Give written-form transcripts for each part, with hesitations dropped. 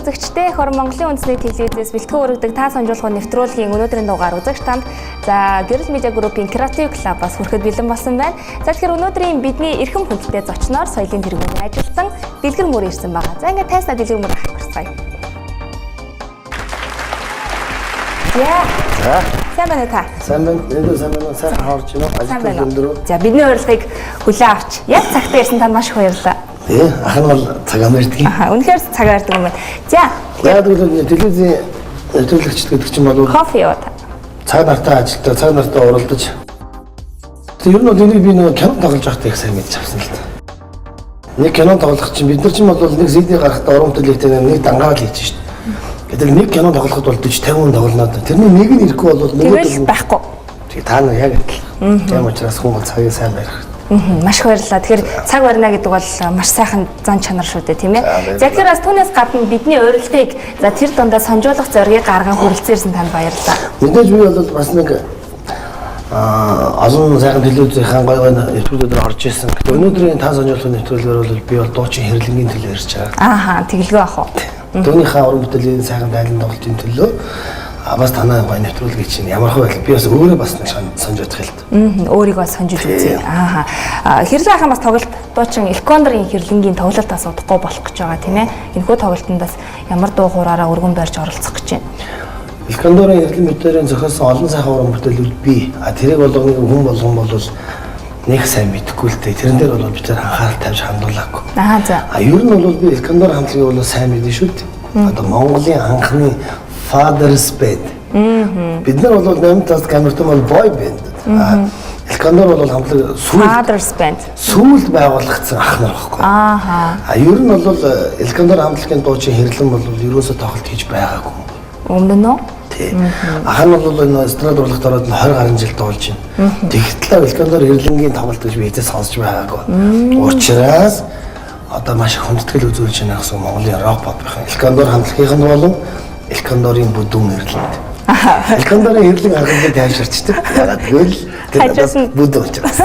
үзэгчдээ хор Монголын үндэсний телевизээс бэлтгэн өргөдөг та сонжуулах нэвтрүүлгийн өнөөдрийн дугаар үзэгч танд за Гэрэл медиа группийн Creative Club-аас хүрэхэд бэлэн болсон байна. За тэгэхээр өнөөдрийн бидний эрхэм хүндтэй зочноор соёлын тэргүүний ажилтан Дэлгэр мөр ирсэн байгаа. За ингээд тайснаа Дэлгэр мөр ахих гарцгаая. За. Сайн байна уу та? Сайн байна. Энд сайн байна. Сайн харж байна. Ажил өндөр. За бидний урилгыг хүлээн авч яг цагтаа ирсэн танд маш их баярлалаа. Ах нь бол цагаан ярьдаг. Үнэхээр цагаан ярьдаг юм байна. За. Яг л телевизийн нэвтрүүлэгчд гэдэг чинь бол кофе юу та? Цаг нартаа ажилтаа, цаг нартаа уралдаж. Тэр нь бол энийг би нэг кино тоглож байхдаа их сайн мэдж авсан л та. Нэг кино тоглох чинь бид нар чинь бол нэг CD гаргахтаа уран бүтээлтэй нэг дангаа л хийж шít. Гэтэл нэг кино тоглоход бол 40-50 хүн тоглоно. Тэрний нэг нь ирэхгүй бол нөгөө байхгүй. Тэгээ та нар яг адил. Тийм учраас хүн бол цагийг сайн барих. Маш их баярлалаа. Тэгэхээр цаг барина гэдэг бол маш сайхан зан чанар шүү дээ, тийм ээ. За тэгэхээр бас түүнээс гадна бидний урилгыг за тэр дундаа сонжуулах зоригийг гарган хүрэлцээрсэн танд баярлалаа. Мэдээж би бол бас нэг олон сайхан телевизийн гой нэвтрүүлгээр орж ирсэн. Гэтэ өнөөдрийн та сонжуулах нэвтрүүлгээр бол би бол дуучин хэрлэнгийн төлөө ирж байгаа. Ааха, тэгэлгүй ах уу. Түүнийхээ уран бүтээлийн сайхан дайлан тоглолтын төлөө бас танай гой нэвтрүүлгийг чинь ямар хөө байл би бас өөрөө бас нэг сонжиж хэлт. Өөрийгөө сонжиж үзье. Ааха. Хэрлэн ахын бас тоглолт дуучин Элкондрын хэрлэнгийн тоглолт асуудахгүй болох гэж байгаа тийм ээ. Энэхүү тоглолтод бас ямар дуу хуураараа өргөн барьж оролцох гэж байна. Элкондрын хэрлэн бүтээрийн зохиосон олон сайхан уран бүтээлүүд бий. Тэрийг бол нэг хүн болгон бол нэг сайн мэдэхгүй л дээ. Тэрэн дээр бол бид тэр анхаарал тавьж хандуулаагүй. За. Ер нь бол би Элкондор хамтлагийг бол сайн мэдэн шүү дээ. Одоо Монголын анхны Father's Band. Бид нар бол 8-аас камертай бол boy band. Элкондор бол хамтлаг Father's Band. Сүүлд байгуулагдсан ах нар байхгүй. Ер нь бол Элкондор хамтлагийн дуучин хэрлэн бол ерөөсөө тоглолт хийж байгаагүй. Өмнө нь ах нь бол энэ эстрад урлагт ороод 20 гаруй жил дуулж байна. Тэгэхдээ Элкондор хэрлэнгийн тоглолт гэж би эзээ сонсч байгаагүй. Учираас одоо маш их хүндэтгэл үзүүлж байна гэсэн Монголын рок попын Элкондор хамтлагийнх нь болон Элкондорын бүдүүн хэрлэнд. Элкондорын хэрлэг аргыг тайлширчдаг. Ягаад гэвэл тэр бүдүүн учраас.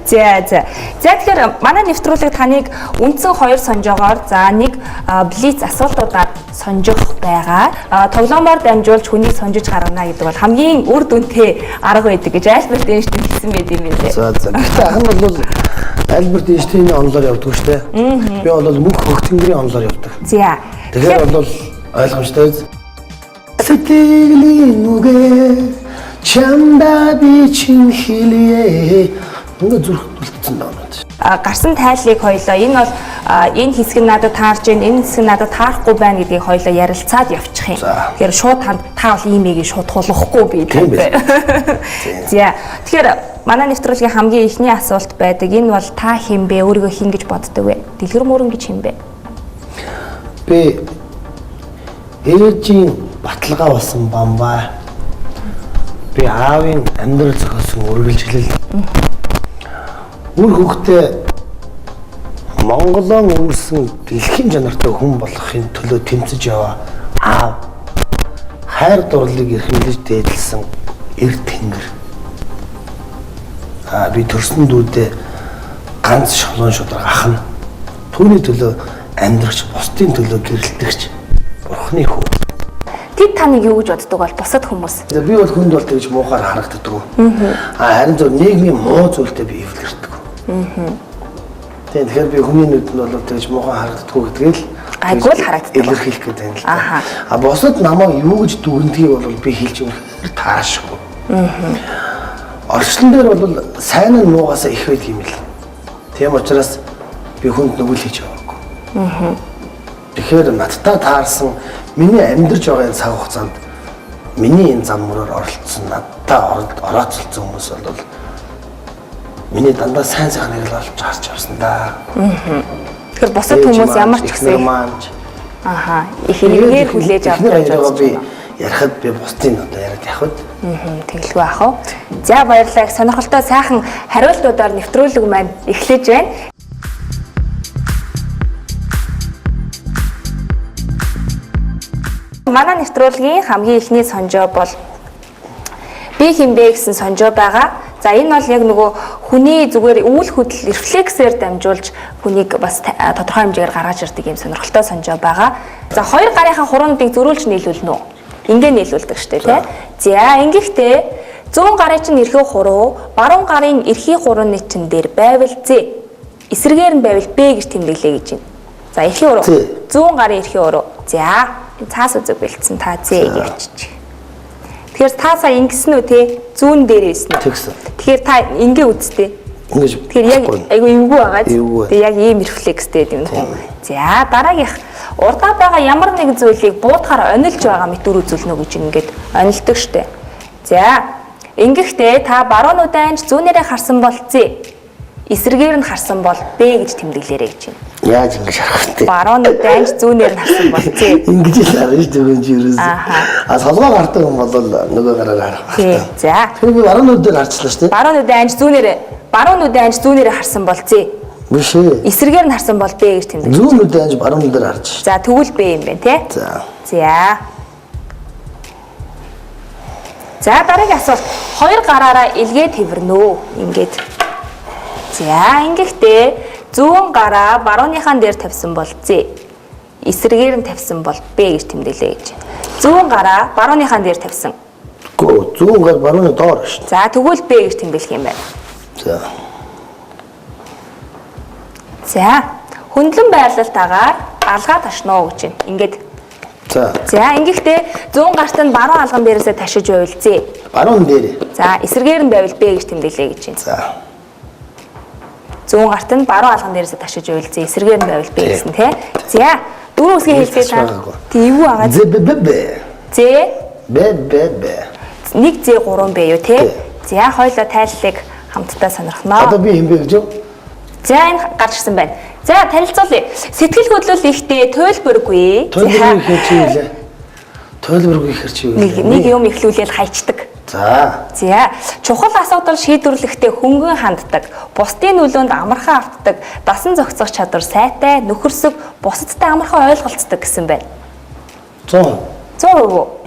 За тэгэхээр манай нэвтрүүлэг таныг үндсэн 2 сонжоогоор за нэг блиц асуултуудаар сонжих байгаа. Тоглоомоор дамжуулж хүнийг сонжиж гаргана гэдэг бол хамгийн үр дүнтэй арга байдаг гэж Альберт Эйнштейн хэлсэн байт юм байна. За. Гэхдээ ах нь бол Альберт Эйнштейний онолоор явдаг шүү дээ. Би бол мөнх хөгтөнгөрийн онолоор явдаг. За. Тэгэхээр бол ойлгомжтой. Сэтгэлийн үгээ чамда би чин хэлье. Ингээ зүрх үлдсэн даа. Гарсан тайллыг хоёлоо энэ бол энэ хэсэг нь надад таарж байна, энэ хэсэг нь надад таарахгүй байна гэдгийг хоёлоо ярилцаад явчих юм. Тэгэхээр шууд та бол имийг шууд тулахгүй би тийм бай. За. Тэгэхээр манай нэвтрүүлгийн хамгийн ихний асуулт байдаг. Энэ бол та хэн бэ? Өөрийгөө хэн гэж боддог вэ? Дэлгэр мөрөн гэж хэн бэ? Би ээжийн баталгаа болсон бамбай. Би аавын амьдрал зохиосон үргэлжлэл. Үр хөвгтөө Монголон өмөрсөн дэлхийн чанартай хүн болохын төлөө тэмцэж яваа аав. Хайр дурлалыг эрхэмлэж дээдлсэн эр тэнгэр. Би төрсөн дүүдээ ганц шолон шударга ах нь. Түүний төлөө амьдрахч, бусдын төлөө гэрэлтэгч Бурхны хүү. Тэд таныг юу гэж боддог бол бусад хүмүүс? Би бол хүнд бол тэгж муухаар харагддаг. Харин зөв нийгмийн муу зүйлтэй би эвлэрдэг. Тэгэхээр би хүний нүдэнд бол тэгж муухай харагддаг гэдгээл гайгүй л харагддаг. Илэрхийлэх гэдэг юм л та. Бусад намайг юу гэж дүгнэдгийг бол би хэлж өгөх таашгүй. Орчлон дээр бол сайн нь муугасаа их байдаг юм л. Тийм учраас би хүнд нүгэл хийж яваагүй. Тэгэхээр надтай таарсан миний амьдарч байгаа цаг хугацаанд миний энэ зам мөрөөр оролцсон надтай орооцолцсон хүмүүс бол миний дандаа сайн сайхныг л олж харж авсан да. Тэгэхээр бусад хүмүүс ямар ч гэсэн их хэрэгээр хүлээж авч байгаа би ярихад би бусдын одоо яриад явах. Тэгэлгүй ах уу. За баярлалаа. Сонирхолтой сайхан хариултуудаар нэвтрүүлэг маань эхлэж байна. Манай нэвтрүүлгийн хамгийн ихний сонжоо бол би хэн бэ гэсэн сонжоо байгаа. За энэ бол яг нөгөө хүний зүгээр үйл хөдлөл рефлексээр дамжуулж хүнийг бас тодорхой хэмжээгээр гаргаж ирдэг юм сонирхолтой санжаа байгаа. За хоёр гарынхаа хуруунуудыг зөрүүлж нийлүүлнэ үү? Ингээ нийлүүлдэг штэ тий. За ингэхдээ 100 гарын чинь эрхээ хуруу, баруун гарын эрхий хурууны чинь дээр байвал З. Эсрэгээр нь байвал Б гэж тэмдэглэе гэж байна. За эрхий хуруу 100 гарын эрхий хуруу. За цаас үзэг бэлдсэн та З ярьчих. Тэгэхээр та сая ингэсэн үү те зүүн дээр байсан уу? Тэгсэн. Тэгэхээр та ингээ үзтээ. Ингэж. Тэгэхээр яг айгу эвгүй байгаа. Тэгээ яг ийм рефлекстэй юм уу? За дараагийнх урдаа байгаа ямар нэгэн зүйлийг буудахаар онилж байгаа мэт үр үзүүлнэ гэж ингээд онилдог штэ. За ингэхдээ та баруун удаанч зүүнээрээ харсан бол З. Эсрэгээр нь харсан бол Б гэж тэмдэглээрэй гэж байна. Яаж ингэ шарах вэ? Баруун удаанч зүүнээр нь харсан бол З. Ингэж л харж байгаа юм ерөөс. Солгоо гардаг юм бол нөгөө гараар харах тий. За. Тэгэхээр баруун нүдээр харчлаа шүү дээ. Баруун удаанч зүүнээрээ харсан бол З. Биш ээ. Эсрэгээр нь харсан бол Б гэж тэмдэглэж. Зүүн нүдээр баруун нүдээр харж. За тэгвэл Б юм байна тий. За. За дараагийн асуулт. Хоёр гараараа илгээ тэвэрнэ. Ингээд. За ингэхдээ зүүн гараа барууныхан дээр тавьсан бол З. Эсрэгээр нь тавьсан бол Б гэж тэмдэглэе гэж. Зүүн гараа барууныхан дээр тавьсан. Гөө зүүн гар барууны доор шүү дээ. За тэгвэл Б гэж тэмдэглэх юм байна. За. За хөндлөн байрлалтаагаар алгаа ташнаа гэж байна. Ингээд. За. За ингэхдээ зүүн гарт нь баруун алган дээрээсээ ташиж байвал З. Баруун дээр. За эсрэгээр нь байвал Б гэж тэмдэглэе гэж байна. За. Зүүн гарт нь баруун алган дээрээсээ ташиж байвал З. Эсрэгээр нь байвал Б гэсэн тий. За дөрөв үсгийн хэлцээ та. Тийм үү агаа. З Б. З Б. нэг З 3 Б юу тий. За хоёулаа тайллыг хамтдаа сонирхноо. Одоо би юм бэ гэж юу? За энэ гарч ирсэн байна. За танилцуулъя. Сэтгэл хөдлөл ихтэй туйлбаргүй. Туйлбаргүй ихэр чи юу? Туйлбаргүй ихэр чи юу? Нэг юм эхлүүлээд хайчдаг. За. За чухал асуудал шийдвэрлэхдээ хөнгөн ханддаг, бусдын нөлөөнд амархан автдаг, дасан зохицох чадвар сайтай, нөхөрсөг, бусадтай амархан ойлголцдог гэсэн байна. 100%. 100%.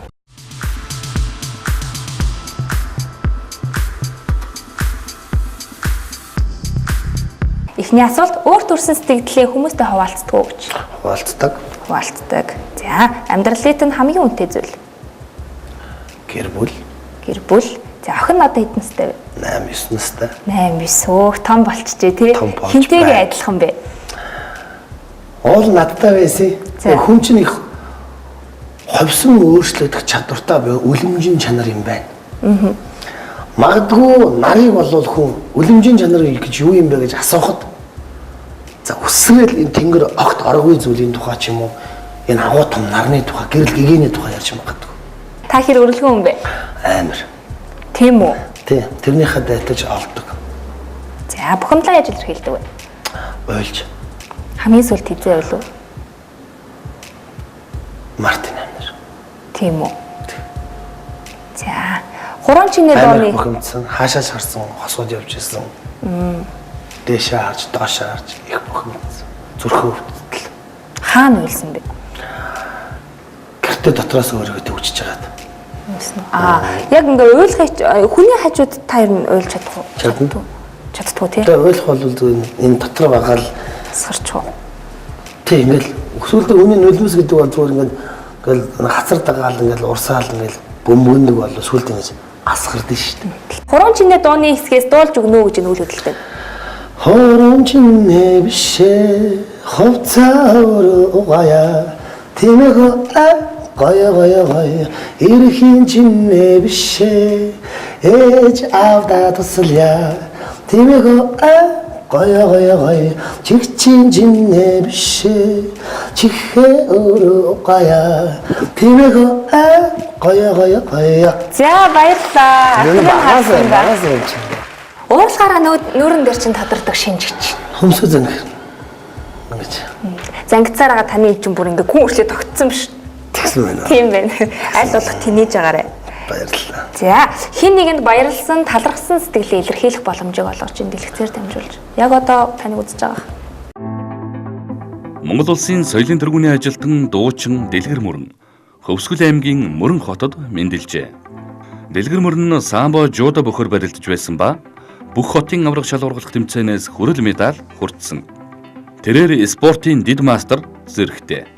Эхний асуулт өөрт төрсэн сэтгэлдээ хүмүүстэй хуваалцдаг уу гэж. Хуваалцдаг. За амьдралын нь хамгийн үнэтэй зүйл. Гэр бүл. За охин надад хэдэн настай вэ? 8-9 настай. 8-9 том болчихжээ тий. Хинтэйгээ адилхан бэ? Оол надтай байсан. Хүн чинь их ховсон өөрчлөгдөх чадвартай буюу үлэмжийн чанар юм байна. Магадгүй нарыг болвол хүн үлэмжийн чанар гэж юу юм бэ гэж асуухад за үсрээл энэ тэнгэр огт ороогүй зүйлийн тухай ч юм уу энэ агуу том нарны тухай гэрэл гэгээний тухай ярьж магадгүй. Та хэр өрөлгөн хүн бэ? Амар. Тийм үү? Тий. Тэрнийхээ дайтаж олдог. За бухимдлаа яаж илэрхийлдэг вэ? Ойлж. Хамгийн сүүлд хизээ байлуу? Мартин амнер. Тийм үү? За хуран чинээ дооны бухимдсан, хаашаас харсан хосууд явж ирсэн. Дээшээ харж, доошоо харж их бухимдсан. Зүрхөө өвдөл. Хаана уйлсан бэ? Гэртээ дотроос өөрийгөө төвчж байгаад. Яг ингээ уйлахыч хүний хажууд та ер нь уйлж чадах уу? Чаддгүй тий. Тэгээ уйлах бол энэ дотор байгаа л сарч уу. Тий ингээл өсвөлдөө хүний нулимс гэдэг бол зүгээр ингээл хацар дагаал ингээл урсаал ингээл бөмбөндөг бол сүлд ингэж асгардаг шүү дээ. Хуран чинээ дооны хэсгээс дуулж өгнө гэж нүүл хөдөлтэй. Хуран чинээ бишээ ховцоор угая тэмээгөө гой ирхийн чинээ бишээ ээж авда тусаля тэмээгөө гой чихчин чинээ бишээ чихээ угая тэмээгөө гой. За баярлалаа. Багаас Уурлахаараа нүүрэн дээр чинь тодордог шинжигч. Хөмсө зангир. Ингэж. Зангицаараа таны чинь бүр ингээ хүн өршлөө тогтсон биш. Тэгсэн байна. Тийм байна. Аль болох тэнийж агаарай. Баярлалаа. За хин нэгэнд баярлсан, талархсан сэтгэлээ илэрхийлэх боломжийг олгож ин дэлгэцээр дамжуулж. Яг одоо таныг үзэж байгаа. Монгол улсын соёлын тэргүүний ажилтан дуучин Дэлгэр Мөрөн Хөвсгөл аймгийн Мөрөн хотод мэндэлжээ. Дэлгэр Мөрөн самбо жуудо бохор барилдаж байсан ба бүх хотын аврах шалгуурлах тэмцээнээс хүрэл медаль хүртсэн. Тэрээр спортын дид мастер зэрэгтэй.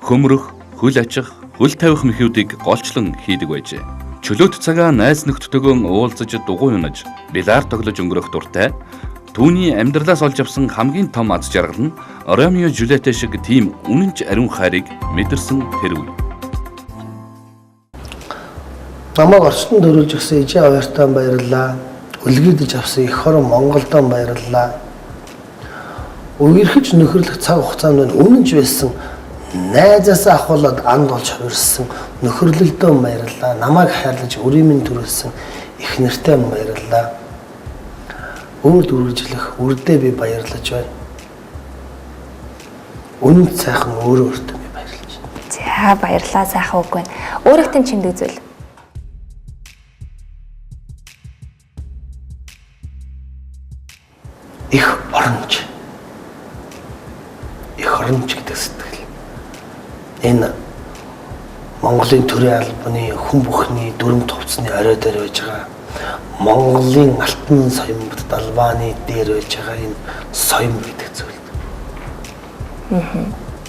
Хөмрөх, хөл ачих, хөл тавих мэхүүдийг голчлон хийдэг байжээ. Чөлөөт цагаа найз нөхдөдөө уулзаж дугуй унаж, билар тоглож өнгөрөх дуртай. Түүний амьдралаас олж авсан хамгийн том аз жаргал нь Ромео Жюльетте шиг тийм үнэнч ариун хайрыг мэдэрсэн тэр үе. Намайг орчинд төрүүлж өгсөн ижээ хоёртаа баярлалаа. Үлгийдэж авсан эх хорон Монголдоо баярлалаа. Үерхэж нөхөрлөх цаг хугацаанд үнэнч байсан найзаасаа ахуулаад анд болж хувирсан нөхөрлөлдөө баярлалаа. Намайг хайрлаж өрийн төрүүлсэн их нэртэй баярлалаа. Өөрд үргэлжлэх үрдээ би баярлаж байна. Үнэн сайхан өөрөө өөртөө би баярлаж байна. За баярлалаа сайхан үг байна. Өөрийнхөө чимдэг зүйл. Их оронч. Их оронч гэдэг сэтгэл. Энэ Монголын төрийн албаны хүн бүхний дүрм товцны орой дээр байж байгаа. Монголын алтан соёмд далбааны дээр байж байгаа энэ соём гэдэг зүйл.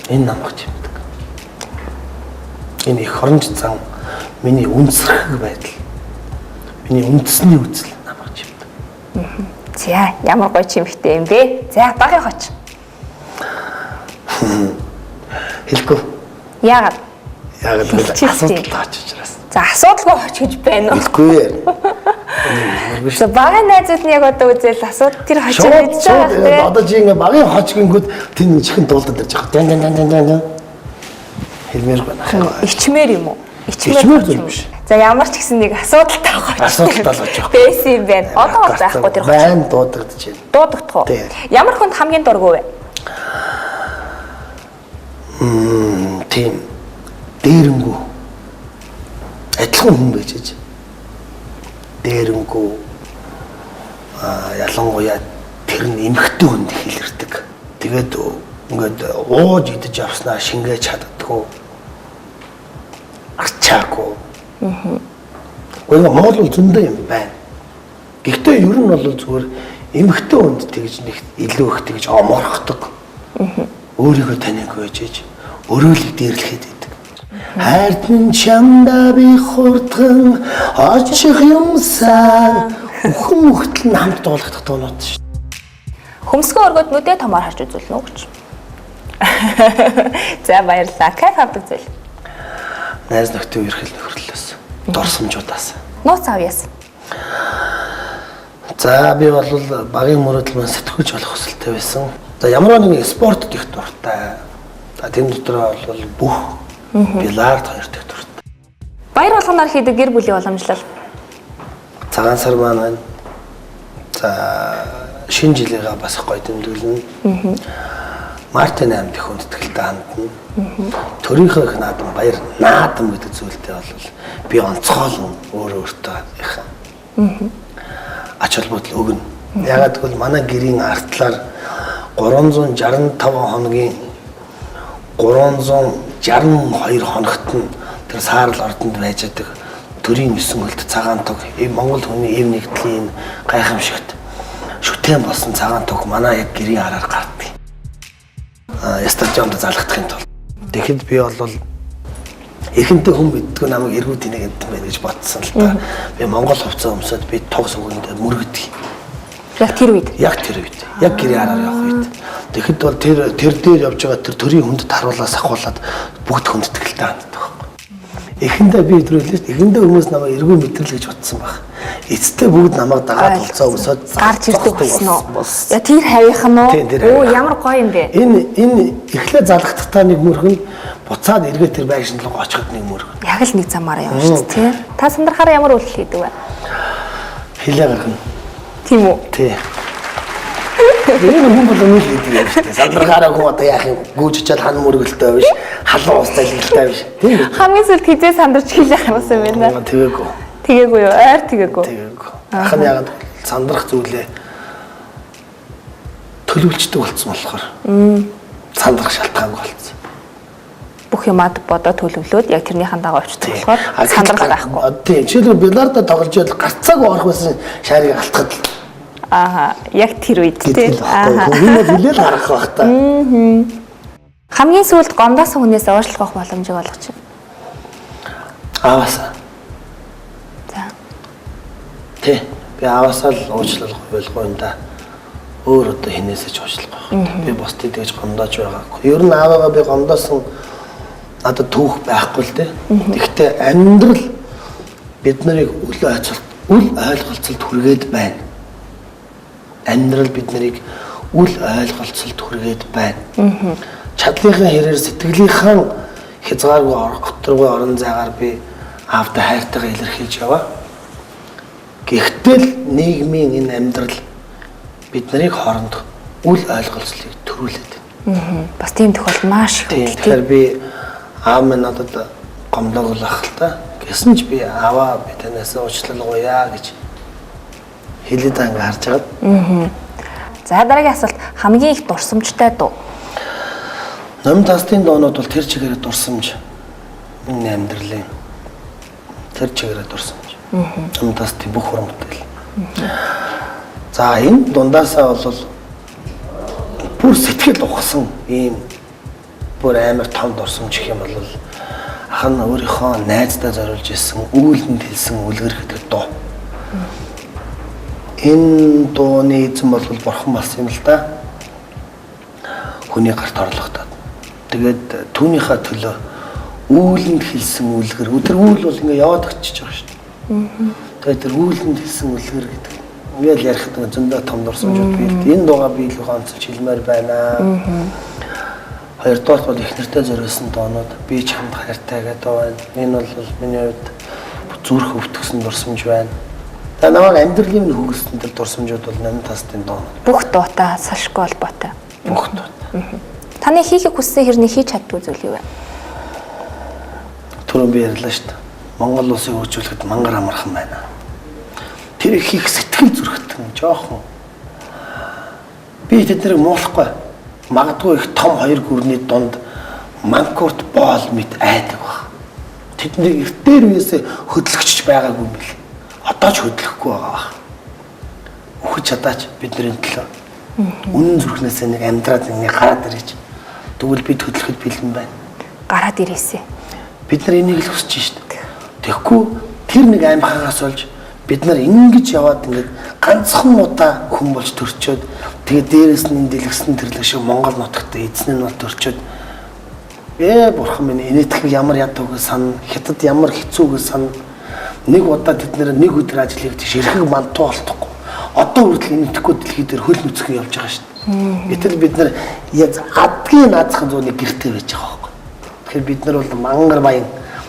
Энэ намайг чимдэг. Энэ их оронч зан миний үнсрэх байдал. Миний үндэсний үзэл намайг чимдэг. За ямар гоё чимхтэй юм бэ? За багын хоч. Хэлэхгүй. Яагаад? Яагаад гэвэл асуудал таач учраас. За асуудалгүй хоч гэж байна уу? Хэлэхгүй. За багын найзууд нь яг одоо үзэл асуудал тэр хочоо мэдж байгаа те. Одоо чи ингээ багын хоч гингүүд тэн чихэн дуулдаад ирж байгаа. Дан. Хэлмээр байна. Ичмээр юм уу? Ичмээр зүйл биш. За ямар ч гэсэн нэг асуудалтай байгаа. Асуудалтай л байгаа. Бэс юм байна. Одоо бол байхгүй тэр хоч. Байн дуудагдаж байна. Дуудагдах уу? Ямар хүнд хамгийн дургүй вэ? Тийм. Дээрэнгүү. Адилхан хүн байж аж. Дээрэнгүү. Ялангуяа тэр нь эмхтэй хүнд хэлэрдэг. Тэгээд ингээд ууж идэж авснаа шингээж чаддгүй. Арчаагүй. Гэхдээ моол зөндөө юм байна. Гэхдээ ер нь бол зүгээр эмхтэй хүнд тэгж нэг илүү их тэгж оморхдог. Өөрийгөө таних байж аж өрөөлөг дээрлэхэд идэг. Хайртан чамда би хурдхан очих юмсан хүн хөлтөл намд дуулагдах дуунууд шүү. Хөмсгөө өргөд нүдээ томоор харж үзүүлнэ үү гэж. За баярлалаа. Кайф авдаг зүйл. Найз нөхдөд ерхэл нөхөрлөөс. Дурсамжуудаас. Нууц авьяас. За би бол багийн мөрөдөл маань сэтгүүлч болох хүсэлтэй байсан. За ямар нэг спортод их дуртай. За тэнд дотор бол бүх билард хоёрт их дуртай. Баяр болгоноор хийдэг гэр бүлийн уламжлал. Цагаан сар маань байна. За шинэ жилийнхаа бас гоё тэмдэглэнэ. Мартин 8 дэх хүндэтгэлтэй хандна. Төрийнхөө их наадам баяр наадам гэдэг зүйлтэй бол би онцгойлон өөртөө их ач холбогдол өгнө. Ягаад гэвэл манай гэрийн артлаар 365 хоногийн 362 хоногт нь тэр саарл ордонд байж байгаа төрийн 9 хөлт цагаан туг Монгол хүний эв нэгдлийн гайхамшигт шүтэн болсон цагаан туг манай яг гэрийн араар гардыг. Стадионд залгахын тулд. Тэгэхэд би бол эрхэнтэй хүн мэддгүй намайг эргүүд инег гэдэг байх гэж бодсон л та. Би Монгол хувцас өмсөд би тог суганд мөргөдөг. Яг тэр үед. Яг тэр үед. Яг гэрийн араар явах үед. Тэгэхэд бол тэр дээр явж байгаа тэр төрийн хүндэд харуулаас ахуулаад бүгд хүндэтгэлтэй ханддаг байхгүй. Эхэндээ би өдрөөлж эхэндээ хүмүүс намайг эргүү мэдрэл гэж бодсон баг. Эцэстээ бүгд намайг дагаад болцоо өмсөд гарч ирдэг болсон уу? Яа тэр хавийнх нь уу? Оо ямар гоё юм бэ? Энэ эхлээ залгахдаа нэг мөрхөн буцаад эргээд тэр байшин руу очиход нэг мөрхөн. Яг л нэг замаараа явна шүү дээ, тий. Та сандрахаараа ямар үйлдэл хийдэг вэ? Хилээ гаргана. Тийм үү? Тий. Энэ хүн бол нэг хийдэг юм шүү дээ. Сандрахаараа хүн одоо яах юм? Гүйжчихэд хан мөргөлтэй биш, халуун ус залгилтай биш. Тийм үү? Хамгийн сүүлд хизээ сандарч хийх юмсан байна. Тэгээгүй. Тэгээгүй юу? Ойр тэгээгүй. Тэгээгүй. Ах нь ягаад сандрах зүйлээ төлөвлөждөг болсон болохоор. Сандрах шалтгаангүй болсон. Бүх юмад бодоо төлөвлөөд яг тэрнийхэн дагуу очдог болохоор сандрал байхгүй. Тийм. Жишээлбэл билардаа тоглож ял гарцааг орох байсан шаарыг алтхад Яг тэр үед тий. Энэ бол хүлээл харах байх та. Хамгийн сүүлд гомдоос хүнээс уушлах боломжийг олгож байна. Аавасаа. За. Тэ. Би аавасаа л уучлах байлгүй юм да. Өөр одоо хинээсээ ч уучлах байх. Би бусдыг тэгж гомдоож байгаагүй. Ер нь ааваагаа би гомдоосон надад түүх байхгүй л дээ. Гэхдээ амьдрал бид нарыг үл ойлголцолд хүргээд байна. Амьдрал бид нарыг үл ойлголцолд хүргээд байна. Чадлынхаа хэрээр сэтгэлийнхаа хязгааргүй готргүй орон зайгаар би аавтай хайртайгаа илэрхийлж яваа. Гэхдээ л нийгмийн энэ амьдрал бид нарыг хоорондох үл ойлголцлыг төрүүлээд байна. Бас тийм тохиолдол маш их байдаг. Тэгэхээр би аав минь надад гомдоог л ах л та. Гэсэн ч би аваа би танаас уучлалгуяа гэж хэлээд ингээ харж байгаа. За дараагийн асуулт хамгийн их дурсамжтай дуу. Номын тастын доонууд бол тэр чигээрээ дурсамж. Энэ амьдралын тэр чигээрээ дурсамж. Номын тастын бүх уран бүтээл. За энэ дундаасаа бол бүр сэтгэл ухсан ийм бүр амар том дурсамж гэх юм бол ах нь өөрийнхөө найздаа зориулж ирсэн үүлэнд хэлсэн үлгэр гэдэг дуу. Энэ дууны эзэн бол бурхан болсон юм л да. Хүний гарт орлогдоод. Тэгээд түүнийхээ төлөө үүлэнд хэлсэн үлгэр. Өдөр үйл бол ингээ яваад очиж байгаа шүү дээ. Тэгээд тэр үүлэнд хэлсэн үлгэр гэдэг. Ингээл ярихад зөндөө том дурсамжууд бий. Энэ дуугаа би илүү онцолж хэлмээр байна. Хоёрдугаар бол их нэртэй зориулсан доонууд би чамд хайртай гэдэг байна. Энэ бол миний хувьд зүрх өвтгсөн дурсамж байна. За намайг амьдралын минь хөгжсөн тэр дурсамжууд бол номын тастын доонууд. Бүх дуутай салшгүй холбоотой. Бүх дуу. Таны хийхийг хүссэн хэрний хийж чаддгүй зүйл юу вэ? Түрүүн би ярьлаа шүү дээ. Монгол улсыг хөгжүүлэхэд мангар амархан байна. Тэр их сэтгэл зүрхтэн жоохон. Би тэднийг муулахгүй. Магадгүй их том хоёр гүрний дунд манкурт боол мэт айдаг баг. Тэднийг их дээр үесээ хөдлөгч байгаагүй юм бэл. Одоо ч хөдлөхгүй байгаа баг. Өхөж чадаач бидний төлөө. Үнэн зүрхнээсээ нэг амьдраад нэг гараад ирэж. Тэгвэл би хөдлөхөд бэлэн байна. Гараад ирээсэй. Бид нар энийг л хүсэж шүү дээ. Тэгэхгүй тэр нэг аймхаагаас болж бид нар ингэж яваад ингээд ганцхан удаа хүн болж төрчөөд тэгээд дээрэс нь энэ дэлгэсэн тэрлэг шиг Монгол нутагт эзэн нь бол төрчөөд бурхан минь энэтхэг ямар ядууг сан хятад ямар хэцүүг сан нэг удаа тэд нэр нэг өдөр ажил хийгдэж эрхэг мантуу болтохгүй одоо хүртэл энэтхэггүй дэлхий дээр хөл нүцгэн явж байгаа шүү дээ. Гэтэл бид нар адгийн наазахын зууны гэртээ байж байгаа байхгүй. Тэгэхээр бид нар бол мангар баян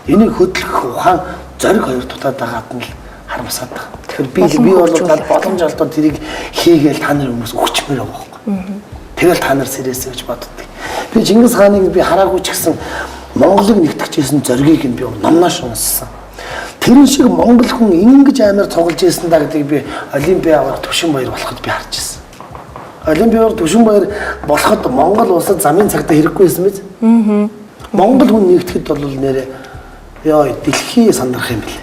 энийг хөдлөх ухаан зориг хоёр дутаад байгаад нь л харамсаад байна. Тэгэхээр би бол боломж олдоод тэрийг хийгээл та нар хүмүүс өгчмээр байгаа байхгүй. Тэгэл та нар сэрээсэй гэж боддог. Би Чингис хааныг би хараагүй ч гэсэн Монголыг нэгтгэжсэн зоригийг нь би номноос унссан. Тэр шиг монгол хүн ингэж амар цуглаж ирсэн да гэдгийг би Олимпиавар Төвшин баяр болоход би харж ирсэн. Олимпиавар Төвшин баяр болоход Монгол улсад замын цагтаа хэрэггүй байсан биз? Монгол хүн нэгтгэхэд бол нэрээ ёо дэлхий сандрах юм бэл.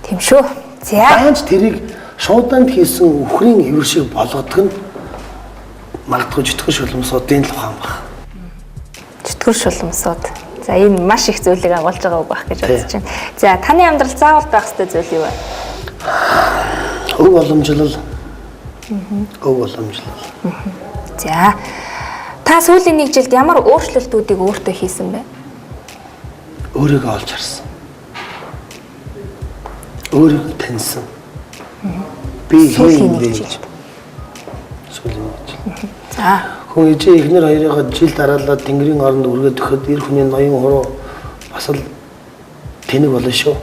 Тийм шүү. За. Даанч тэрийг шууданд хийсэн үхрийн хэвэр шиг болгодог нь магадгүй чөтгөр шулмсуудын л ухаан баг. Чөтгөр шулмсууд. За энэ маш их зүйлийг агуулж байгаа үг байх гэж бодож байна. За таны амьдрал заавал байх ёстой зүйл юу вэ? Өв боломжлол. Өв боломжлол. За. Та сүүлийн нэг жилд ямар өөрчлөлтүүдийг өөртөө хийсэн бэ? Өөрийгөө олж харсан. Өөрийгөө таньсан. Би сүүлийн нэг жил. Сүүлийн нэг жил. За. Хүн ижээ ихнэр хоёроо жил дараалал тэнгэрийн оронд үргээд өгөхөд эр хүний ноён хуруу бас л тэнэг болно шүү.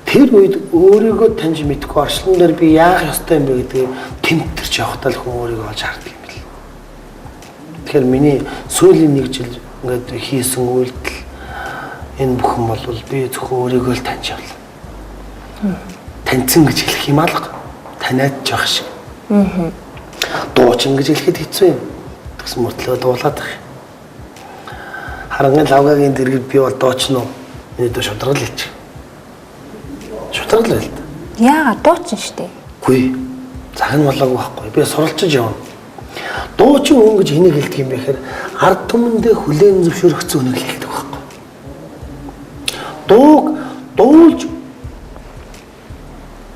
Тэр үед өөрийгөө таньж мэдгүй орчлон дээр би яах ёстой юм бэ гэдгийг тэмтэрч явахтаа л хүн өөрийгөө олж хардаг юм бэл. Тэгэхээр миний сүүлийн нэг жил ингээд хийсэн үйлдэл энэ бүхэн бол би зөвхөн өөрийгөө л таньж явлаа. Таньцсан гэж хэлэх юм алга. Таниад жоох шиг. Дуучин гэж хэлэхэд хэцүү юм. Тэгс мөртлөө дуулаад байх. Харангийн лавгагийн дэргэд би бол дуучин уу? Миний дуу шударгал хэлчих. Шударгал байл та. Яагаад дуучин штэ? Гүй. Захин болоогүй байхгүй. Би суралцж явна. Дуучин хүн гэж энийг хэлдэг юм бэ гэхээр ард түмэндээ хүлээн зөвшөөрөх зүйнийг хэлдэг байхгүй. Дууг дуулж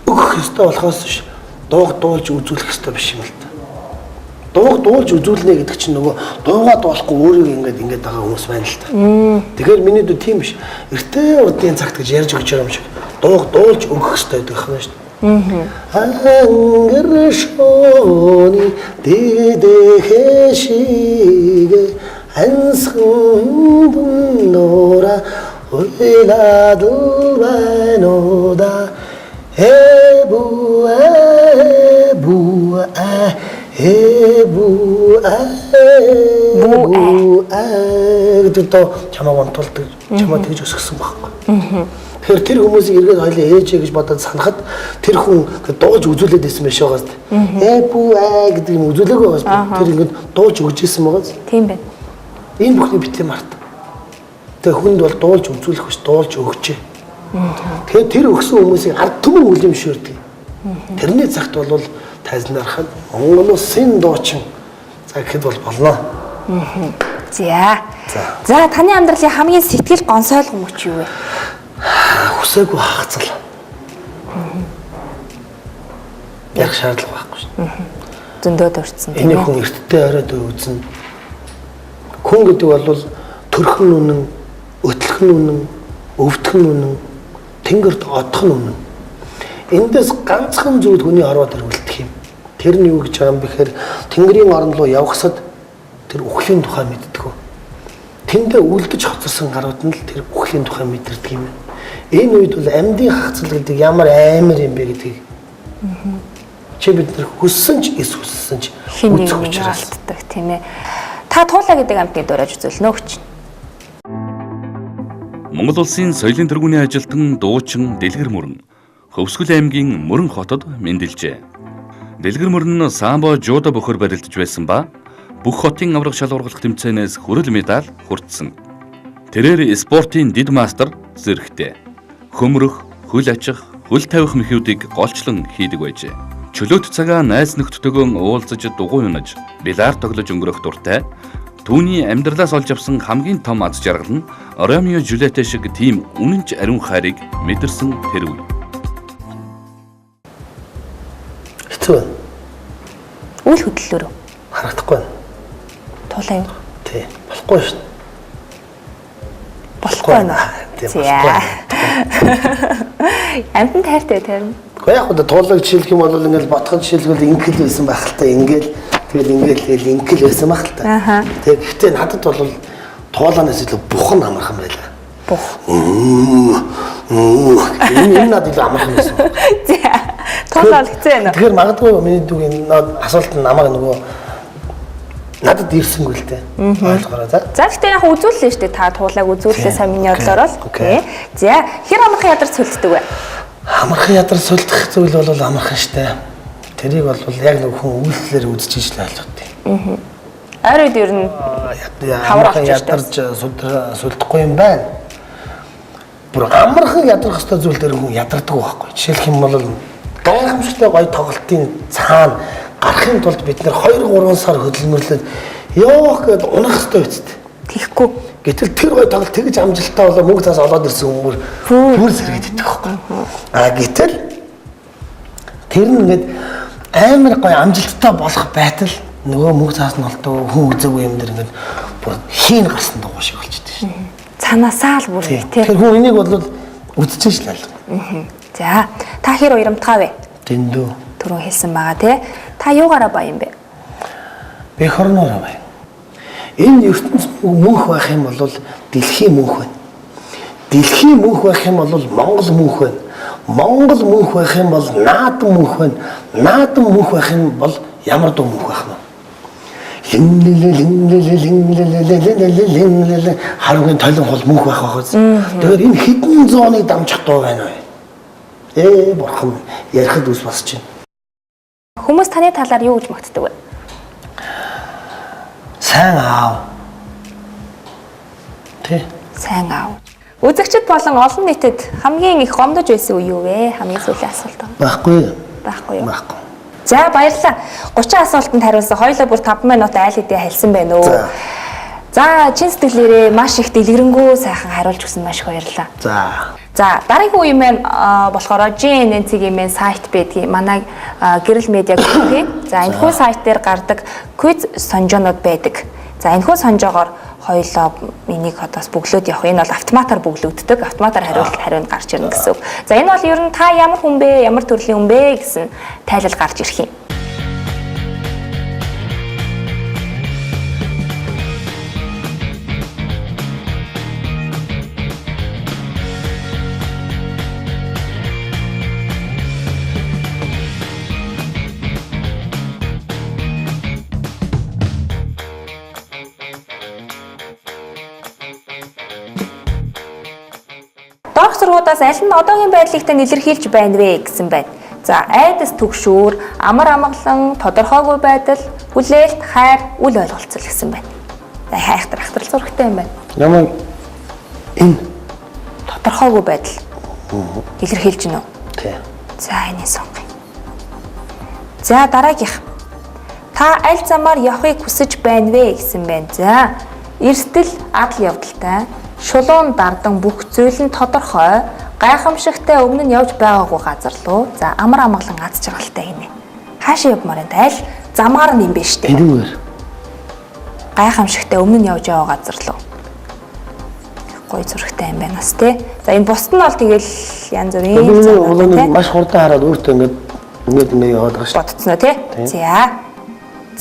өгөх ёстой болохоос биш. Дууг дуулж үзүүлэх ёстой биш юм л та. Дууг дуулж үзүүлнэ гэдэг чинь нөгөө дуугаа дуулахгүй өөрийгөө ингэж байгаа хүмүүс байна л та. Тэгэхээр миний дүү тийм биш. Эртээ урдын цагт гэж ярьж өгч байгаа юм шиг. Дууг дуулж өгөх ёстой гэдэг юм шүү дээ. Ангэршоны дэдэхэшигэ ансан дундора ойлаадулбайнода гэдэг то чамаа онтолдог чамаа тэгж өсгсөн байхгүй. Тэгэхээр тэр хүмүүсийг эргээд хоёлаа ээжээ гэж бодоод санахад тэр хүн дууж үзүүлээд байсан байх шоогоос. Гэдэг юм үзүүлээгүй байгаас тэр ингээд дууж өгч ирсэн байгаас. Тийм байна. Энэ бүхний битээ март. Тэгээ хүнд бол дуулж үзүүлэх биш дуулж өгчээ. Тэгэхээр тэр өгсөн хүмүүсийг ард түмэн үлэмшөөрдөг. Тэрний цагт бол тайзнархад Монгол улсын дуучин за гэхэд бол болно. За. За таны амьдралын хамгийн сэтгэл гонсойлгон мөч юу вэ? Хүсээгүй хагацал. Яг шаардлага байхгүй шүү. Зөндөө дурдсан тийм ээ. Энэ хүн эртдээ оройд үзэн. Хүн гэдэг бол төрхөн үнэн, өтлөхн үнэн, өвдөхн үнэн, тэнгэрт одхон үнэн. Эндээс ганцхан зүйл хүний ороод ирүүлдэг юм. Тэр нь юу гэж байгаа юм бэхээр тэнгэрийн орон руу явхсад тэр үхлийн тухай мэддэг. Тэндээ үлдэж хоцорсон гарууд нь л тэр үхлийн тухай мэдэрдэг юм. Энэ үед бол амьдын хагацл гэдэг ямар амар юм бэ гэдгийг чи бид нар хүссэн ч хүссэн ч үзэх учраас алддаг тийм ээ. Та Туулаа гэдэг амтны дураж үзүүлнэ өгч. Монгол улсын соёлын тэргүүний ажилтан дуучин Дэлгэр Мөрөн Хөвсгөл аймгийн Мөрөн хотод мэндэлжээ. Дэлгэр Мөрөн самбо жуудо бохор барилдаж байсан ба бүх хотын аврах шалгуулах тэмцээнээс хүрэл медаль хүртсэн. Тэрээр спортын дид мастер зэрэгтэй. Хөмрөх, хөл ачих, хөл тавих мэхүүдийг голчлон хийдэг байжээ. Чөлөөт цагаа найз нөхдөдөө уулзаж дугуй унаж, билар тоглож өнгөрөх дуртай. Түүний амьдралаас олж авсан хамгийн том аз жаргал нь Ромео Жюлиетэ шиг тийм үнэнч ариун хайрыг мэдэрсэн тэр үе. Хэцүү. Үйл хөдлөлөөр харагдахгүй. Туулаа юу? Тий, болохгүй шүү. Болохгүй наа. Амтан тайртай тэр нь. Гэхдээ яг хөө туулаг жишээлх юм бол ингээл ботход жишээлбэл инкэл байсан байх л та ингээл тэгэл ингээл инкэл байсан байх л та. Тэгээ гэхдээ надад бол туулаанаас илүү бухан амархан байлаа. Бух. Энэ надад илүү амархан байсан. За. Туулаа л хэцүү байна. Тэгэхээр магадгүй миний дүүгийн асуулт нь намайг нөгөө надад ирсэнгүй л дээ. Ойлгоорой за. За гэхдээ яг үзүүллээ шүү дээ. Та туулааг үзүүллээ сайн миний бодлоор л. Окей. За хэр амархан ядарч сүлддэг вэ? Амархан ядарч сүлдэх зүйл бол амархан штэ. Тэрийг бол яг нэг хүн үйлслээр үзэж иж л ойлгодог. Ойрод ер нь амархан ядарч сүлдэхгүй юм байна. Бүр амархан ядрах хэвээр зүйл дээр хүн ядардаг байхгүй. Жишээлх юм бол гайхамшигтай гоё тоглолтын цаана гарахын тулд бид нэр 2-3 сар хөдөлмөрлөд ёох гэд унах хэвээр үсттэй. Тэхгүй. Гэтэл тэр гоё тоглолт тэгж амжилттай болоо мөнгө цаас олоод ирсэн хүмүүс бүр сэргээд идэх байхгүй. Гэтэл тэр нь ингээд амар гоё амжилттай болох байтал нөгөө мөнгө цаас нь олдоо хүн үзээгүй юм дэр ингээд бүр хийн гарсан дуу шиг болчихсон шин. Цанаасаа л бүр тий. Тэр хүн энийг бол үдчихэж л алга. За та хэр уярамтгай вэ? Дэндүү. Түрүү хэлсэн байгаа тий. Та юугаараа баян бэ? Би хорноороо баян. Энэ ертөнц мөнх байх юм бол дэлхийн мөнх байна. Дэлхийн мөнх байх юм бол Монгол мөнх байна. Монгол мөнх байх юм бол наадам мөнх байна. Наадам мөнх байх юм бол ямар дуу мөнх байх нь? Харуугийн толон хол мөнх байх байгааз. Тэгэхээр энэ хэдэн зууны дамжих дуу байна вэ? Бурхан ярихад үс босч байна. Хүмүүс таны талаар юу гэж магтдаг вэ? Сайн аав. Тэ. Сайн аав. Үзэгчд болон олон нийтэд хамгийн их гомдож байсан үе юу вэ? Хамгийн сүүлийн асуулт. Байхгүй. Байхгүй юу? Байхгүй. За баярлалаа. 30 асуултанд хариулсан. Хоёулаа бүр 5 минут айл хэдийн хэлсэн байна өө. За чин сэтгэлээрээ маш их дэлгэрэнгүй сайхан хариулж өгсөн маш их баярлалаа. За дараагийн үе маань болохоор GNN-ийн маань сайт байдгийг манай гэрэл медиа группийн. За энэхүү сайт дээр гардаг квиз сонжоонууд байдаг. За энэхүү сонжоогоор хоёулаа энийг одоос бөглөөд явах. Энэ бол автоматар бөглөгддөг. Автоматар хариунд гарч ирнэ гэсэн үг. За энэ бол ер нь та ямар хүн бэ? Ямар төрлийн хүн бэ гэсэн тайлал гарч ирэх юм. Дорх зургуудаас аль нь одоогийн байдлыг тань илэрхийлж байна вэ гэсэн байна. За айдас түгшүүр, амар амгалан, тодорхойгүй байдал, хүлээлт, хайр, үл ойлголцол гэсэн байна. За хайхтар зурагтай юм байна. Ямар энэ тодорхойгүй байдал илэрхийлж гинөө. Тийм. За энийг сонгоё. За дараагийнх. Та аль замаар явахыг хүсэж байна вэ гэсэн байна. За эрсдэл адал явдалтай, шулуун дардан бүх зүйл нь тодорхой, гайхамшигтай өмнө нь явж байгаагүй газар руу. За амар амгалан аз жаргалтай гинэ. Хаашаа явмаар энэ аль замаар нь юм бэ штэ. Тэрүүгээр. Гайхамшигтай өмнө нь явж байгаа газар руу. Гой зурагтай юм байна бас тий. За энэ бусд нь бол тэгэл янз бүрийн улааныг маш хурдан хараад өөртөө ингээд яваад байгаа шүү. Бодцсноо тий.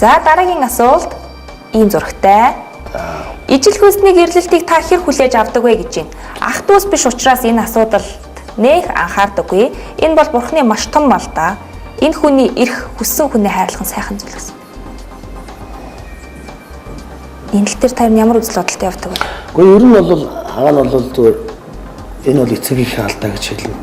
За дараагийн асуулт ийм зурагтай. Ижил хүйсний гэрлэлтийг та хэр хүлээж авдаг вэ гэж байна. Ах トゥ ус биш учраас энэ асуудалд нэх анхаардаггүй. Энэ бол бурхны маш том мал да. Энэ хүний эрх хүссэн хүнээ хайрлах нь сайхан зүйл гэсэн. Энэ л төр та ямар үзэл бодолтой явдаг вэ? Гэхдээ ер нь бол хагаа нь бол зүгээр энэ бол эцгийн алдаа гэж хэлнэ.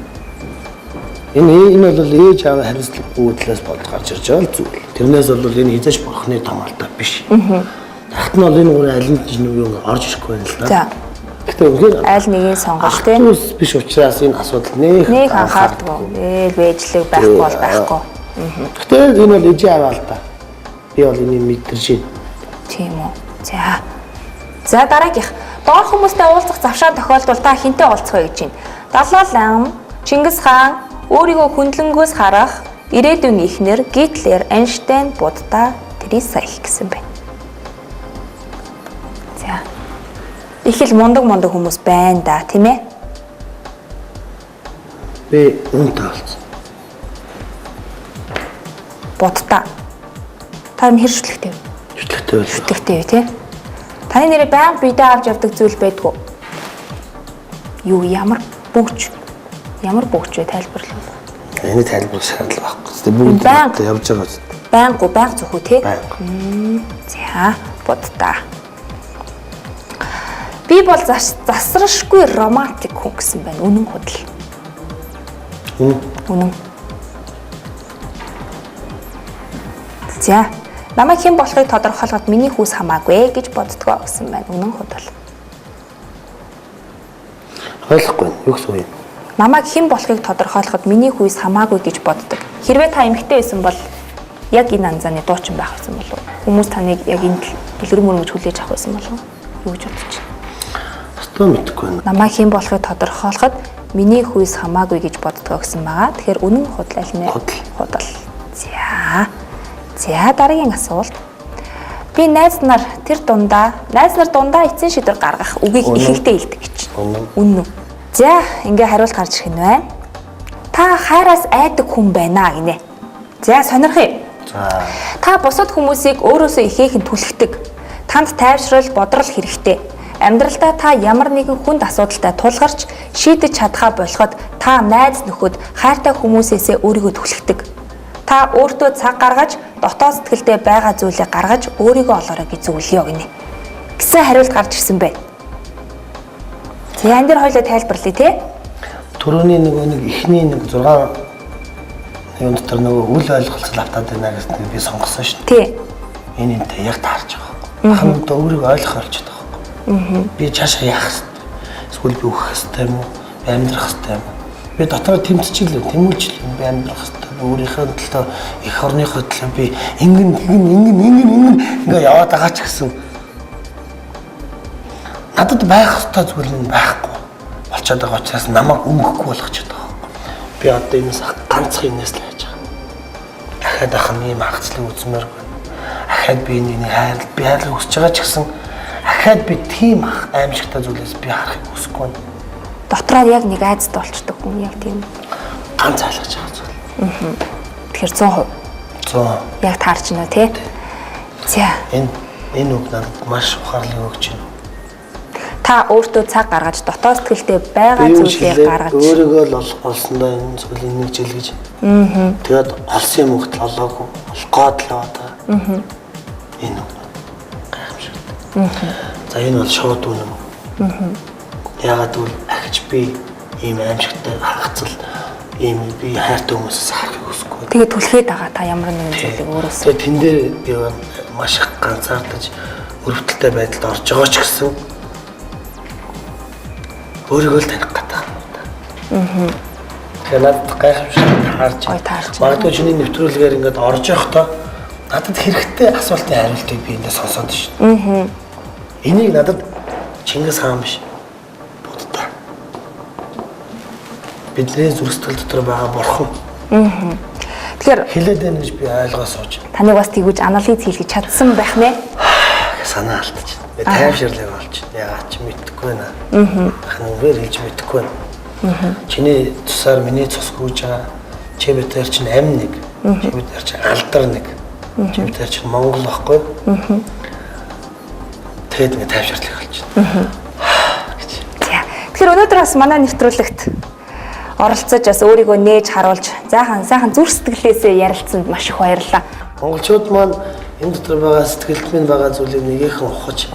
Энэ бол ээж аав хариуцлагагүй талаас бодож гарч ирж байгаа зүйл. Тэрнээс бол энэ хязгаарч бурхны том алдаа биш. Ахт нь бол энэ өөр аль нь юу орж ирэхгүй байна л да. За. Гэхдээ үнээр аль нэгийг сонгох тий. Ус биш учраас энэ асуудал нэх анхаардаггүй. Вэжлэг байхгүй бол байхгүй. Гэхдээ энэ бол ээж аав алдаа. Би бол энийг мэдэрч байна. Тийм үү. За дараагийнх. Доор хүмүүстэй уулзах завшаан тохиолдвол та хинтээ уулзах вэ гэж байна. Далай лам, Чингис хаан, өөрийгөө хүндлэнгөөс харах, ирээдүйн ихнэр, Гитлер, Эйнштейн, Будда, Тереса их гэсэн байна. За. Их л мундаг хүмүүс байна да, тийм ээ? Би үнтэй болсон. Будда. Та энэ хэр шүтлэгтэй вэ? Шүтлэгтэй вэ, тий? Таны нэрээ байнга бидээ авч явдаг зүйл байдгүй. Юу ямар бүгч вэ тайлбарлал. Энэ тайлбар шаардлага байхгүй. Бүгд явж байгаа. Байнга зөвхөө тий? За, Будда. Би бол засрашгүй романтик хүн гэсэн байна. Үнэн худал. Үнэн. За, намайг хэн болохыг тодорхойлоход миний хүүс хамаагүй гэж боддгоо гэсэн байна. Үнэн худал. Ойлгохгүй юу гэсэн үг юм? Намайг хэн болохыг тодорхойлоход миний хүүс хамаагүй гэж боддог. Хэрвээ та эмэгтэй байсан бол яг энэ анзааны дуучин байх байсан болов уу? Хүмүүс таныг яг энэ дэлгэр мөрөмж хүлээж авах байсан болов уу? Юу гэж бодож байна? Хатаа мэдгүй байна. Намайг хэн болохыг тодорхойлоход миний хүүс хамаагүй гэж боддгоо гэсэн байгаа. Тэгэхээр үнэн худал аль нэ? Худал. За дараагийн асуулт. Би найз нар дундаа эцсийн шийдвэр гаргах үгийг ихэнхдээ хэлдэг гэж. Үнэн үү? За ингээ хариулт гарч ирэх нь байна. Та хайраас айдаг хүн байна гинэ. За сонирхъя. Та бусад хүмүүсийг өөрөөсөө ихээхэн түлхдэг. Танд тайвшрал, бодрол хэрэгтэй. Амьдралдаа та ямар нэгэн хүнд асуудалтай тулгарч шийдэж чадхаа болоход та найз нөхөд хайртай хүмүүсээсээ өөрийгөө түлхдэг. Та өөртөө цаг гаргаж, дотоод сэтгэлдээ байгаа зүйлээ гаргаж өөрийгөө олоорой гэж зөвлөё гинэ. Гэсэн хариулт гарч ирсэн байна. За энэ дэр хоёлоо тайлбарлая тий. Төрөний нэг ихний 6 юм дотор үл ойлголцол автаад байна гэсэн би сонгосон шүү дээ. Тий. Энэ энтэй яг таарч байгаа. Хамт өөрийгөө ойлгох болчиход байгаа. Би цаашаа яах вэ? Эсвэл би өөх хэвтэй юм уу? Би амьдрах хэвтэй юм уу? Би дотроо тэмцчихлээ, тэмүүлчихлээ. Би амьдрах хэвтэй юм. өөрийнхөө төлөө эх орныхоо төлөө би ингээ яваад байгаа ч гэсэн надад байх ёстой зүйл нь байхгүй болчиход байгаа учраас намайг өнгөхгүй болгочиход байгаа. Би одоо энэс ганцхан юмнаас л хайж байгаа. Ахаад ах юм хагцлыг үзмээр байна. Ахаад би энийг хайрлах хүсэж байгаа ч гэсэн ахаад би тийм аимшигтай зүйлээс би харахыг хүсэхгүй байна. Дотроо яг нэг айцтай болчдөг хүн яг тийм. Ганц айлгаж байгаа зүйл. Тэгэхээр 100%. 100. Яг таарч байна тий. За. Энэ үг надад маш ухаарлыг өгч байна. Та өөртөө цаг гаргаж дотоод сэтгэлдээ байгаа зүйлээ гаргаж өөрийгөө л олсондоо энэ зүйлийг нэг жил гэж. Тэгээд олсон юм хөлт олоогүй. Олгоод л яваад байгаа. Энэ үг гайхамшигтай. За энэ бол шууд үнэн. Яагаад гэвэл ахиж би ийм аимшигтай хагцал ийм би хайртай хүмүүсээс харахыг хүсэхгүй. тэгээд түлхээд байгаа та ямар нэгэн зүйлийг өөрөөсөө. Тэгээд тэн дээр би маш их ганцаардаж өрөвдөлтэй байдалд орж байгаа ч гэсэн өөрийгөө л таних гэдэг юм. Тэгэхээр надад гайхамшигтай таарч. Магадгүй чиний нэвтрүүлгээр ингээд орж явахдаа надад хэрэгтэй асуултын хариултыг би эндээ сонсоод шин. Энийг надад Чингис хаан биш. Будда. Бидний зүрх сэтгэл дотор байгаа бурхан. Тэгэхээр хэлээд байна гэж би ойлгоо сууж. Таныг бас тэгвэж анализ хийлгэж чадсан байх нэ? Санаа алдаж байна. Би тайвширлыг олж байна. Яагаад ч мэдэхгүй байна. Хангаар хэлж мэдэхгүй байна. Чиний тусаар миний цус гүйж байгаа. Чи битэр чинь амь нэг. Чи битэр чинь алдар нэг. Чи битэр чинь Монгол байхгүй. Тэгээд ингэ тайвширлыг олж байна. Тэгэхээр өнөөдөр бас манай нэвтрүүлэгт оролцож бас өөрийгөө нээж харуулж сайхан зүрх сэтгэлээсээ ярилцсанд маш их баярлалаа. Монголчууд маань энэ дотор байгаа сэтгэлд минь байгаа зүйлийг нэгийнхэн ухаж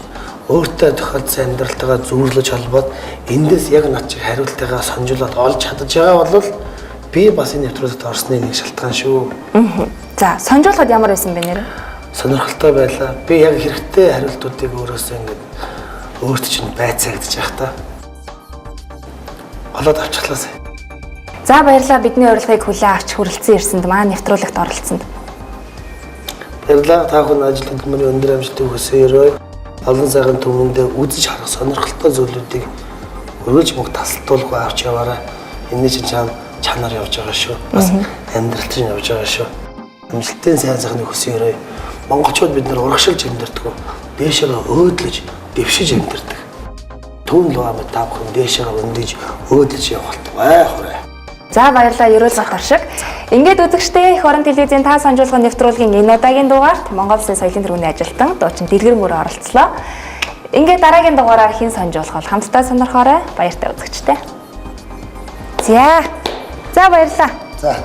өөртөө тохиолдсон амьдралтайгаа зүйрлэж холбоод эндээс яг над чиг хариултайгаа сонжуулаад олж чадаж байгаа бол би бас энэ нэвтрүүлэгт орсны нэг шалтгаан шүү. За, сонжуулахад ямар байсан бэ нэр? Сонирхолтой байлаа. Би яг хэрэгтэй хариултуудыг өөрөөсөө ингэж өөрт чинь байцаагдаж явах та. Олоод авчихлаасай. За баярлалаа бидний урилгыг хүлээн авч хүрэлцэн ирсэнд маань нэвтрүүлэгт оролцсонд. Баярлалаа та бүхэн ажил хөдөлмөрийн өндөр амжилтыг хүсье. Олон цагийн түмэндээ үзэж харах сонирхолтой зүйлүүдийг өргөж мөнгө тасалдуулах авч яваарай. Энэний чинь чанар явж байгаа шүү. Бас амьдрал чинь явж байгаа шүү. Амжилтын сайн сайхныг хүсье. Монголчууд бид нар урагшилж амьдардаг. Дээшээ өөдлөж, дэвшиж амьдардаг. Түүн л байгаа та бүхэн дээшээ өндөж, өөдлөж явах болтугай. За баярлалаа Ерөөлбатар шиг. Ингээд үзэгчтэй их орон телевизийн та сонжуулгын нэвтрүүлгийн энэ удаагийн дугаарт Монгол Улсын соёлын тэргүүний ажилтан дуучин Дэлгэр мөрөө оролцлоо. Ингээд дараагийн дугаараар хэн сонжуулах бол хамтдаа сонирхоорой. Баяртай үзэгчтэй. За баярлалаа. За